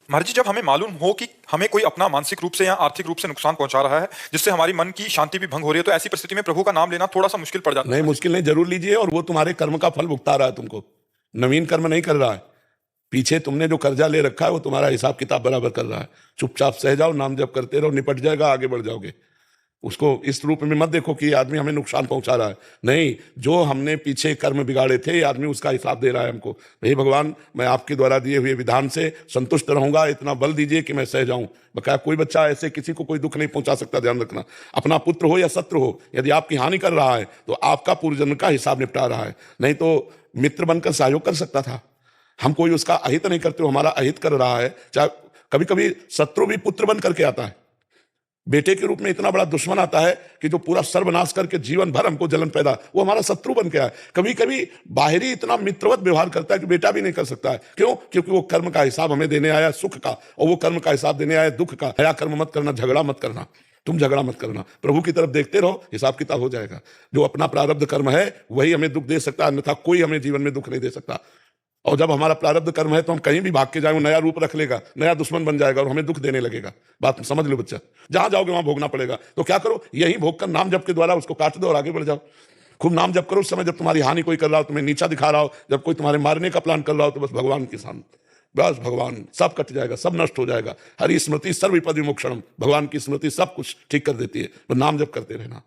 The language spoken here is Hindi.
महाराज जी, जब हमें मालूम हो कि हमें कोई अपना मानसिक रूप से या आर्थिक रूप से नुकसान पहुंचा रहा है, जिससे हमारी मन की शांति भी भंग हो रही है, तो ऐसी परिस्थिति में प्रभु का नाम लेना थोड़ा सा मुश्किल पड़ जाता है। नहीं, मुश्किल नहीं, जरूर लीजिए। और वो तुम्हारे कर्म का फल भुगता रहा है तुमको, नवीन कर्म नहीं कर रहा है। पीछे तुमने जो कर्जा ले रखा है वो तुम्हारा हिसाब किताब बराबर कर रहा है। चुपचाप सह जाओ, नाम जप करते रहो, निपट जाएगा, आगे बढ़ जाओगे। उसको इस रूप में मत देखो कि ये आदमी हमें नुकसान पहुंचा रहा है। नहीं, जो हमने पीछे कर्म बिगाड़े थे, ये आदमी उसका हिसाब दे रहा है हमको। हे भगवान, मैं आपके द्वारा दिए हुए विधान से संतुष्ट रहूंगा, इतना बल दीजिए कि मैं सह जाऊं। बकाया कोई बच्चा ऐसे किसी को कोई दुख नहीं पहुंचा सकता, ध्यान रखना। अपना पुत्र हो या शत्रु हो, यदि आपकी हानि कर रहा है तो आपका पूर्वजन्म का हिसाब निपटा रहा है। नहीं तो मित्र बनकर सहयोग कर सकता था। हम कोई उसका अहित नहीं करते, हमारा अहित कर रहा है। चाहे कभी कभी शत्रु भी पुत्र बन करके आता है, बेटे के रूप में इतना बड़ा दुश्मन आता है कि जो पूरा सर्वनाश करके जीवन भर हमको जलन पैदा, वो हमारा शत्रु बन के आया। कभी कभी बाहरी इतना मित्रवत व्यवहार करता है कि बेटा भी नहीं कर सकता है। क्यों? क्योंकि वो कर्म का हिसाब हमें देने आया सुख का, और वो कर्म का हिसाब देने आया दुख का। नया कर्म मत करना, झगड़ा मत करना, तुम झगड़ा मत करना, प्रभु की तरफ देखते रहो, हिसाब किताब हो जाएगा। जो अपना प्रारब्ध कर्म है वही हमें दुख दे सकता है, अन्यथा कोई हमें जीवन में दुख नहीं दे सकता। और जब हमारा प्रारब्ध कर्म है तो हम कहीं भी भाग के जाए, वो नया रूप रख लेगा, नया दुश्मन बन जाएगा और हमें दुख देने लगेगा। बात समझ लो बच्चा, जहां जाओगे वहां भोगना पड़ेगा। तो क्या करो, यही भोग कर नाम जप के द्वारा उसको काट दो और आगे बढ़ जाओ। खूब नाम जप करो। उस समय जब तुम्हारी हानि कोई कर रहा हो, तुम्हें नीचा दिखा रहा हो, जब कोई तुम्हारे मारने का प्लान कर रहा हो, तो बस भगवान के सामने, बस भगवान, सब कट जाएगा, सब नष्ट हो जाएगा। हरि स्मृति सर्व विपद विमोक्षणम, भगवान की स्मृति सब कुछ ठीक कर देती है। तो नाम जप करते रहना।